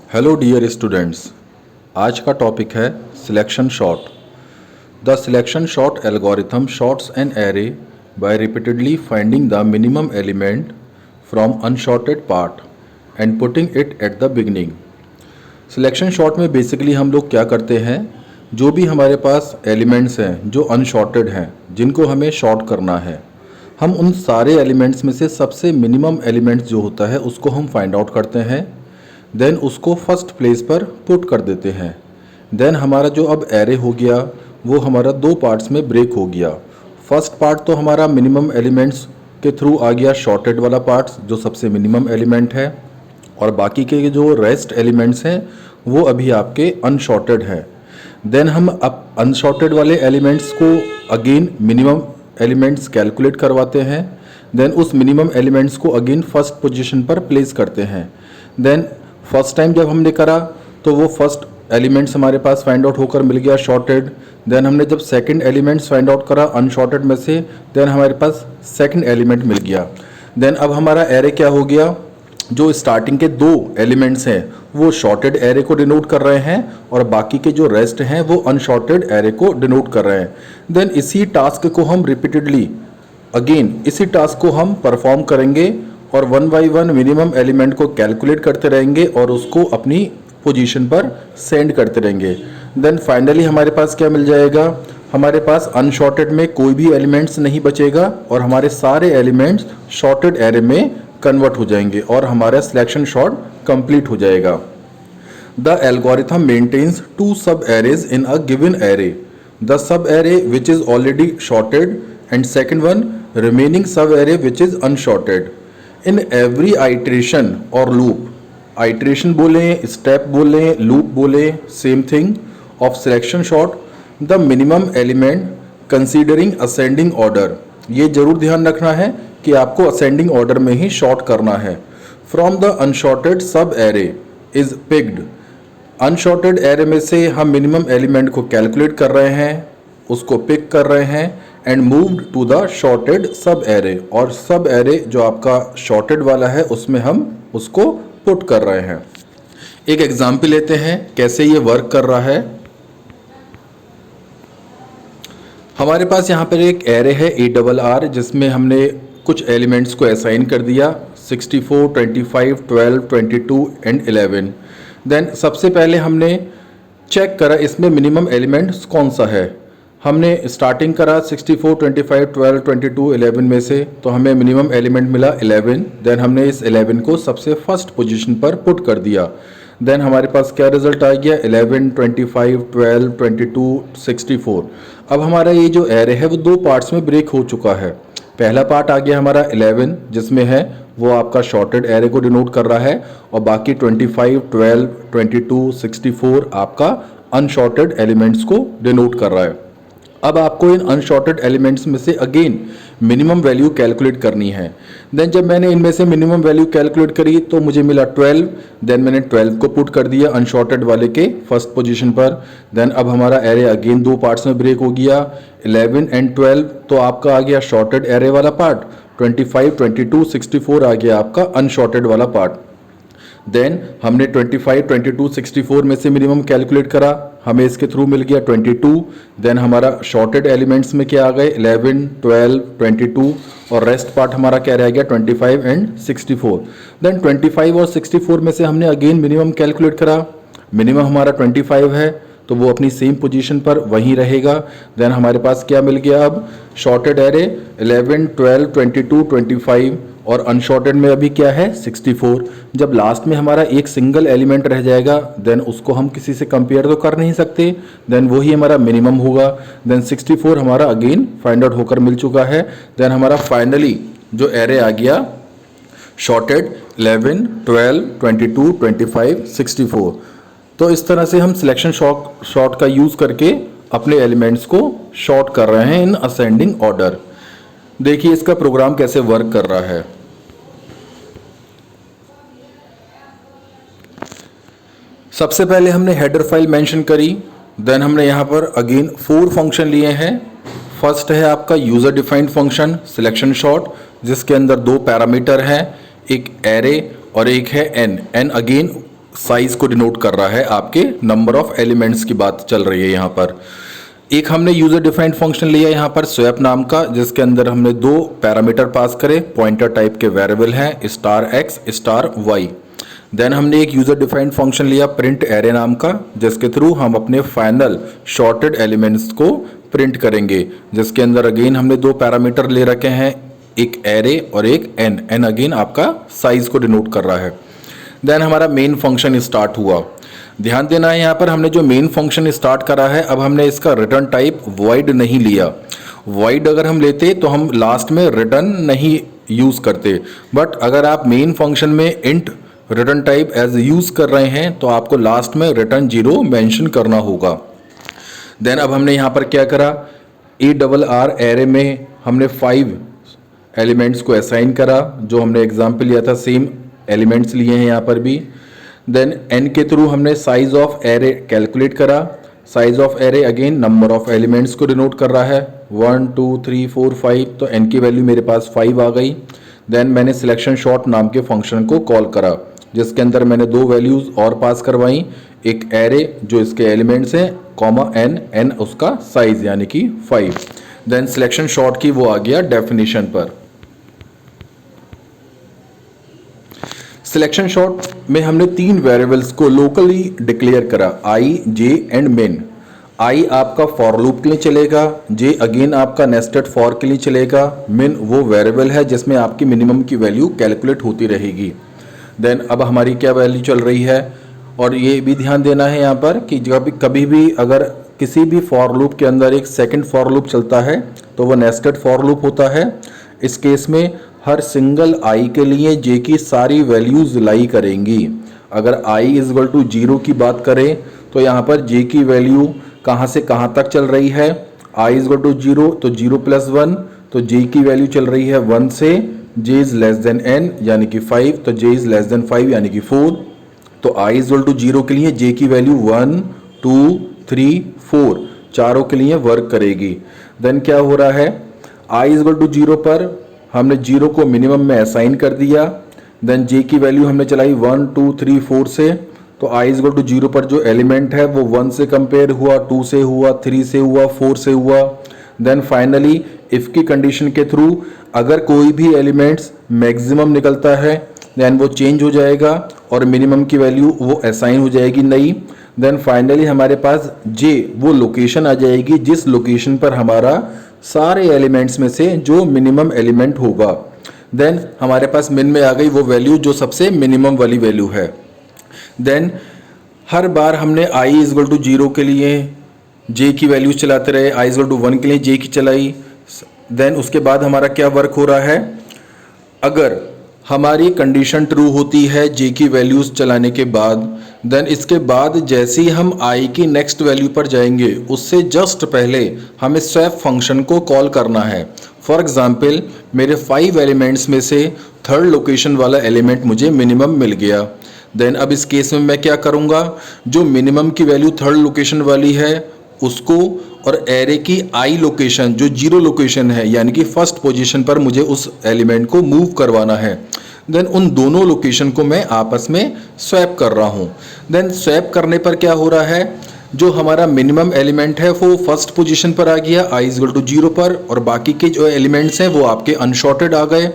Hello dear students, आज का topic है selection sort. The selection sort algorithm sorts an array by repeatedly finding the minimum element from unsorted part and putting it at the beginning. Selection sort में basically हम लोग क्या करते हैं, जो भी हमारे पास एलिमेंट्स हैं जो अनशॉर्टेड हैं, जिनको हमें शॉर्ट करना है, हम उन सारे एलिमेंट्स में से सबसे मिनिमम एलिमेंट्स जो होता है उसको हम फाइंड आउट करते हैं, देन उसको फर्स्ट प्लेस पर पुट कर देते हैं। देन हमारा जो अब एरे हो गया वो हमारा दो पार्ट्स में ब्रेक हो गया। फर्स्ट पार्ट तो हमारा मिनिमम एलिमेंट्स के थ्रू आ गया, शॉर्टेड वाला पार्ट्स जो सबसे मिनिमम एलिमेंट है, और बाकी के जो रेस्ट एलिमेंट्स हैं वो अभी आपके अनशॉर्टेड हैं। देन हम अब अनशॉर्टेड वाले एलिमेंट्स को अगेन मिनिमम एलिमेंट्स कैलकुलेट करवाते हैं, देन उस मिनिमम एलिमेंट्स को अगेन फर्स्ट पोजीशन पर प्लेस करते हैं। देन फर्स्ट टाइम जब हमने करा तो वो फर्स्ट एलिमेंट्स हमारे पास फाइंड आउट होकर मिल गया शॉर्टेड। देन हमने जब सेकंड एलिमेंट्स फाइंड आउट करा अनशॉर्टेड में से, देन हमारे पास सेकंड एलिमेंट मिल गया। देन अब हमारा एरे क्या हो गया, जो स्टार्टिंग के दो एलिमेंट्स हैं वो शॉर्टेड एरे को डिनोट कर रहे हैं और बाकी के जो रेस्ट हैं वो अनशॉर्टेड एरे को डिनोट कर रहे हैं। देन इसी टास्क को हम रिपीटेडली अगेन इसी टास्क को हम परफॉर्म करेंगे और one by one minimum element को कैलकुलेट करते रहेंगे और उसको अपनी पोजीशन पर सेंड करते रहेंगे। देन फाइनली हमारे पास क्या मिल जाएगा, हमारे पास अनशॉर्टेड में कोई भी एलिमेंट्स नहीं बचेगा और हमारे सारे एलिमेंट्स शॉर्टेड एरे में कन्वर्ट हो जाएंगे और हमारा सिलेक्शन शॉर्ट कंप्लीट हो जाएगा। The algorithm maintains two subarrays in a given array, the subarray which is already sorted and second one remaining subarray which is unsorted. In every iteration और loop, iteration बोलें, step बोलें, loop बोलें, same thing, of selection sort, the minimum element considering ascending order, ये जरूर ध्यान रखना है कि आपको असेंडिंग ऑर्डर में ही शॉर्ट करना है। फ्रॉम द अनशॉर्टेड सब एरे इज पिक्ड, अनशॉर्टेड एरे में से हम मिनिमम एलिमेंट को कैलकुलेट कर रहे हैं, उसको पिक कर रहे हैं and moved to the sorted sub array, और सब एरे जो आपका शॉर्टेड वाला है उसमें हम उसको पुट कर रहे हैं। एक एग्जाम्पल लेते हैं कैसे ये वर्क कर रहा है। हमारे पास यहाँ पर एक एरे है ARR जिसमें हमने कुछ एलिमेंट्स को असाइन कर दिया 64, 25, 12, 22 एंड 11। देन सबसे पहले हमने चेक करा इसमें मिनिमम एलिमेंट्स कौन सा है। हमने स्टार्टिंग करा 64, 25, 12, 22, 11 में से, तो हमें मिनिमम एलिमेंट मिला 11। देन हमने इस 11 को सबसे फर्स्ट पोजीशन पर पुट कर दिया। देन हमारे पास क्या रिजल्ट आ गया, 11, 25, 12, 22, 64। अब हमारा ये जो एरे है वो दो पार्ट्स में ब्रेक हो चुका है। पहला पार्ट आ गया हमारा 11 जिसमें है वो आपका शॉर्टेड एरे को डिनोट कर रहा है, और बाकी 25, 12, 22, 64 आपका अनशॉर्टेड एलिमेंट्स को डिनोट कर रहा है। अब आपको इन अनशॉर्टेड एलिमेंट्स में से अगेन मिनिमम वैल्यू कैलकुलेट करनी है। देन जब मैंने इनमें से मिनिमम वैल्यू कैलकुलेट करी तो मुझे मिला 12। देन मैंने 12 को पुट कर दिया अनशॉर्टेड वाले के फर्स्ट पोजीशन पर। देन अब हमारा एरे अगेन दो पार्ट्स में ब्रेक हो गया, 11 एंड 12, तो आपका आ गया शॉर्टेड एरे वाला पार्ट, 25, 22, 64 आ गया आपका अनशॉर्टेड वाला पार्ट। देन हमने 25, 22, 64 में से मिनिमम कैलकुलेट करा, हमें इसके थ्रू मिल गया 22। देन हमारा शॉर्टेड एलिमेंट्स में क्या आ गए, 11, 12, 22, और रेस्ट पार्ट हमारा क्या रह गया 25 एंड 64। देन 25 और 64 में से हमने अगेन मिनिमम कैलकुलेट करा, मिनिमम हमारा 25 है तो वो अपनी सेम पोजीशन पर वहीं रहेगा। देन हमारे पास क्या मिल गया, अब शॉर्टेड एरे 11, 12, 22, 25, और अनशॉर्टेड में अभी क्या है 64। जब लास्ट में हमारा एक सिंगल एलिमेंट रह जाएगा देन उसको हम किसी से कंपेयर तो कर नहीं सकते, देन वही हमारा मिनिमम होगा। देन 64 हमारा अगेन फाइंड आउट होकर मिल चुका है। देन हमारा फाइनली जो एरे आ गया शॉर्टेड 11, 12, 22, 25, 64। तो इस तरह से हम सिलेक्शन शॉर्ट का यूज़ करके अपने एलिमेंट्स को शॉर्ट कर रहे हैं इन असेंडिंग ऑर्डर। देखिए इसका प्रोग्राम कैसे वर्क कर रहा है। सबसे पहले हमने हेडर फाइल मेंशन करी, देन हमने यहाँ पर अगेन 4 फंक्शन लिए हैं। फर्स्ट है आपका user defined function selection short, जिसके अंदर 2 पैरामीटर हैं, एक एरे और एक है एन। एन अगेन साइज को डिनोट कर रहा है, आपके नंबर ऑफ एलिमेंट्स की बात चल रही है यहाँ पर। एक हमने यूजर डिफाइंड फंक्शन लिया यहाँ पर स्वैप नाम का, जिसके अंदर हमने दो पैरामीटर पास करे, पॉइंटर टाइप के वेरिएबल हैं star x star y. Then हमने एक यूजर डिफाइंड फंक्शन लिया प्रिंट एरे नाम का, जिसके थ्रू हम अपने फाइनल शॉर्टेड एलिमेंट्स को प्रिंट करेंगे, जिसके अंदर अगेन हमने दो पैरामीटर ले रखे हैं, एक एरे और एक एन। एन अगेन आपका साइज को डिनोट कर रहा है। देन हमारा मेन फंक्शन स्टार्ट हुआ। ध्यान देना है यहाँ पर हमने जो मेन फंक्शन स्टार्ट करा है, अब हमने इसका रिटर्न टाइप वॉइड नहीं लिया। वॉइड अगर हम लेते तो हम लास्ट में रिटर्न नहीं यूज करते, बट अगर आप मेन फंक्शन में int return type as use कर रहे हैं तो आपको लास्ट में रिटर्न 0 मेंशन करना होगा। देन अब हमने यहाँ पर क्या करा, ARR एरे में हमने 5 एलिमेंट्स को असाइन करा, जो हमने एग्जाम्पल लिया था सेम एलिमेंट्स लिए हैं यहाँ पर भी। देन n के थ्रू हमने साइज ऑफ एरे कैलकुलेट करा। Size of array again number of elements को डिनोट कर रहा है, 1 2 3 4 5, तो n की वैल्यू मेरे पास 5 आ गई। देन मैंने सिलेक्शन शॉर्ट नाम के फंक्शन को कॉल करा, जिसके अंदर मैंने दो वैल्यूज और पास करवाई, एक एरे जो इसके एलिमेंट्स हैं कॉमा n उसका साइज यानी कि 5। देन सिलेक्शन शॉर्ट की वो आ गया डेफिनेशन पर। सिलेक्शन शॉर्ट में हमने 3 वेरिएबल्स को लोकली डिक्लेयर करा, i, j and min। i आपका फॉर लूप के लिए चलेगा, j अगेन आपका नेस्टेड फॉर के लिए चलेगा, min वो वेरिएबल है जिसमें आपकी मिनिमम की वैल्यू कैलकुलेट होती रहेगी। देन अब हमारी क्या वैल्यू चल रही है, और ये भी ध्यान देना है यहाँ पर कि कभी भी अगर किसी भी फॉर लूप के अंदर एक सेकंड फॉर लूप चलता है तो वो नेस्टेड फॉर लूप होता है। इस केस में हर सिंगल i के लिए j की सारी वैल्यूज लाई करेंगी। अगर i इज इक्वल टू 0 की बात करें तो यहाँ पर j की वैल्यू कहाँ से कहाँ तक चल रही है, i इज इक्वल टू 0 तो 0 + 1, तो j की वैल्यू चल रही है 1 से, j is less than n यानी कि 5, तो j इज लेस देन 5 यानी कि 4। तो i इज इक्वल टू 0 के लिए j की वैल्यू 1 2 3 4 चारों के लिए वर्क करेगी। देन क्या हो रहा है, i इज इक्वल टू 0 पर हमने 0 को मिनिमम में असाइन कर दिया। देन j की वैल्यू हमने चलाई 1 2 3 4 से, तो i इज इक्वल टू 0 पर जो एलिमेंट है वो 1 से कंपेयर हुआ, 2 से हुआ, 3 से हुआ, 4 से हुआ। देन फाइनली इफ की कंडीशन के थ्रू अगर कोई भी एलिमेंट्स मैक्सिमम निकलता है देन वो चेंज हो जाएगा और मिनिमम की वैल्यू वो असाइन हो जाएगी नई। देन फाइनली हमारे पास j वो लोकेशन आ जाएगी जिस लोकेशन पर हमारा सारे एलिमेंट्स में से जो मिनिमम एलिमेंट होगा। देन हमारे पास min में आ गई वो वैल्यू जो सबसे मिनिमम वाली वैल्यू है। देन हर बार हमने i इज इक्वल टू 0 के लिए j की वैल्यू चलाते रहे, i इज इक्वल टू 1 के लिए j की चलाई। देन उसके बाद हमारा क्या वर्क हो रहा है, अगर हमारी कंडीशन ट्रू होती है j की वैल्यूज चलाने के बाद, देन इसके बाद जैसे ही हम i की नेक्स्ट वैल्यू पर जाएंगे उससे जस्ट पहले हमें स्वैप फंक्शन को कॉल करना है। फॉर एग्जाम्पल मेरे 5 एलिमेंट्स में से थर्ड लोकेशन वाला एलिमेंट मुझे मिनिमम मिल गया। देन अब इस केस में मैं क्या करूँगा, जो मिनिमम की वैल्यू थर्ड लोकेशन वाली है उसको और एरे की i लोकेशन जो 0 लोकेशन है यानी कि फर्स्ट पोजीशन पर मुझे उस एलिमेंट को मूव करवाना है। देन उन दोनों लोकेशन को मैं आपस में स्वैप कर रहा हूँ। देन स्वैप करने पर क्या हो रहा है, जो हमारा मिनिमम एलिमेंट है वो फर्स्ट पोजीशन पर आ गया i इज इक्वल टू 0 पर, और बाकी के जो एलिमेंट्स हैं वो आपके अनशॉर्टेड आ गए।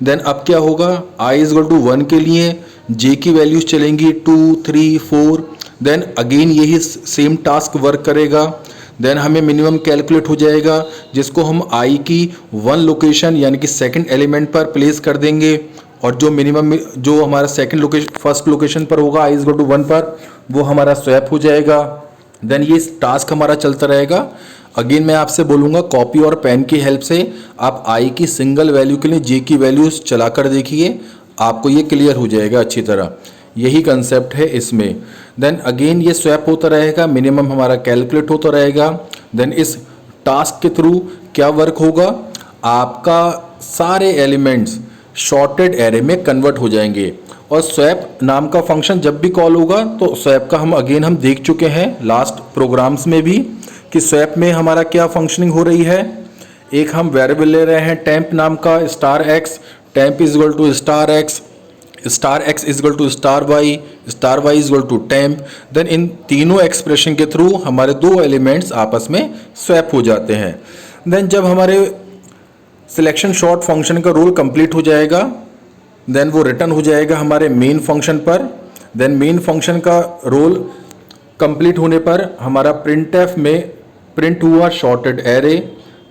देन अब क्या होगा, i इज इक्वल टू 1 के लिए j की वैल्यूज चलेंगी 2 3 4। देन अगेन यही सेम टास्क वर्क करेगा। देन हमें मिनिमम कैलकुलेट हो जाएगा जिसको हम i की 1 लोकेशन यानी कि सेकंड एलिमेंट पर प्लेस कर देंगे, और जो मिनिमम जो हमारा सेकंड लोकेशन फर्स्ट लोकेशन पर होगा i इज इक्वल टू 1 पर, वो हमारा स्वैप हो जाएगा। देन ये टास्क हमारा चलता रहेगा। अगेन मैं आपसे बोलूँगा कॉपी और पेन की हेल्प से आप i की सिंगल वैल्यू के लिए j की वैल्यूज चला कर देखिए, आपको ये क्लियर हो जाएगा अच्छी तरह। यही कंसेप्ट है इसमें। देन अगेन ये स्वैप होता रहेगा, मिनिमम हमारा कैलकुलेट होता रहेगा। देन इस टास्क के थ्रू क्या वर्क होगा, आपका सारे एलिमेंट्स शॉर्टेड एरे में कन्वर्ट हो जाएंगे। और स्वैप नाम का फंक्शन जब भी कॉल होगा तो स्वैप का हम देख चुके हैं लास्ट प्रोग्राम्स में भी कि स्वैप में हमारा क्या फंक्शनिंग हो रही है। एक हम वेरिएबल ले रहे हैं टेम्प नाम का star X, temp is equal to star x, star X is equal to star Y is equal to temp, then इन तीनों एक्सप्रेशन के थ्रू हमारे दो एलिमेंट्स आपस में स्वैप हो जाते हैं। देन जब हमारे सिलेक्शन शॉर्ट फंक्शन का रोल कंप्लीट हो जाएगा, देन वो रिटर्न हो जाएगा हमारे मेन फंक्शन पर। देन मेन फंक्शन का रोल कंप्लीट होने पर हमारा प्रिंटएफ में प्रिंट हुआ sorted array.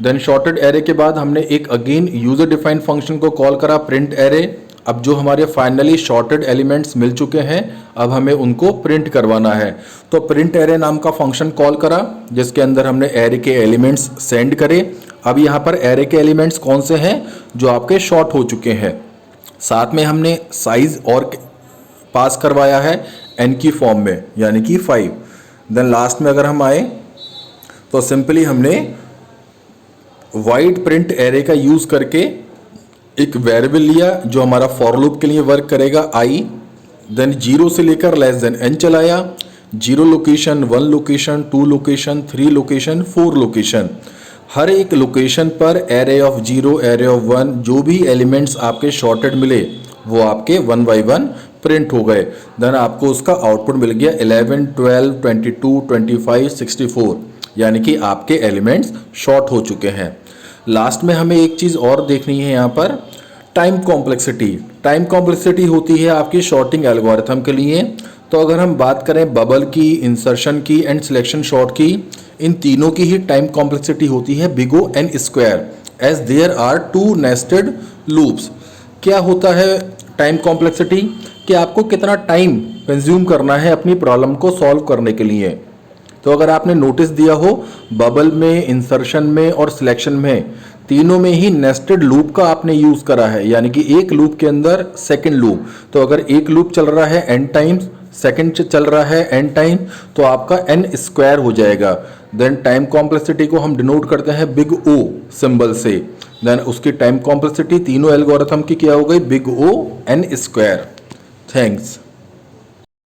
Then sorted array के बाद हमने एक अगेन यूजर डिफाइंड फंक्शन को कॉल करा प्रिंट एरे। अब जो हमारे फाइनली शॉर्टेड एलिमेंट्स मिल चुके हैं, अब हमें उनको प्रिंट करवाना है, तो प्रिंट एरे नाम का फंक्शन कॉल करा जिसके अंदर हमने एरे के एलिमेंट्स सेंड करे। अब यहाँ पर एरे के एलिमेंट्स कौन से हैं? जो आपके शॉर्ट हो चुके हैं। साथ में हमने साइज और पास करवाया है n की फॉर्म में, यानी कि 5। देन लास्ट में अगर हम आए तो सिंपली हमने वाइड प्रिंट एरे का यूज करके एक वेरिएबल लिया जो हमारा फॉर लूप के लिए वर्क करेगा i। देन 0 से लेकर लेस देन n चलाया, 0 location, 1 location, 2 location, 3 location, 4 location. हर एक लोकेशन पर एरे ऑफ 0, एरे ऑफ 1 जो भी एलिमेंट्स आपके शॉर्टेड मिले वो आपके 1 बाई 1 प्रिंट हो गए। देन आपको उसका आउटपुट मिल गया 11, 12, 22, 25, 64, यानी कि आपके एलिमेंट्स शॉर्ट हो चुके हैं। लास्ट में हमें एक चीज़ और देखनी है यहाँ पर, टाइम कॉम्प्लेक्सिटी। टाइम कॉम्प्लेक्सिटी होती है आपकी शॉर्टिंग एल्गोरिथम के लिए। तो अगर हम बात करें बबल की, इंसर्शन की एंड सिलेक्शन शॉर्ट की, इन तीनों की ही टाइम कॉम्प्लेक्सिटी होती है big O n square, as there are 2 nested loops. क्या होता है टाइम कॉम्प्लेक्सिटी? कि आपको कितना टाइम कंज्यूम करना है अपनी प्रॉब्लम को सॉल्व करने के लिए। तो अगर आपने नोटिस दिया हो, बबल में, इंसर्शन में और सिलेक्शन में, तीनों में ही नेस्टेड लूप का आपने यूज करा है, यानी कि एक लूप के अंदर सेकंड लूप। तो अगर एक लूप चल रहा है n टाइम्स, सेकंड चल रहा है n टाइम, तो आपका n स्क्वायर हो जाएगा। देन टाइम कॉम्प्लेक्सिटी को हम डिनोट करते हैं बिग O सिंबल से। देन उसकी टाइम कॉम्प्लेक्सिटी तीनों एल्गोरिथम की क्या हो गई? Big O n square. Thanks.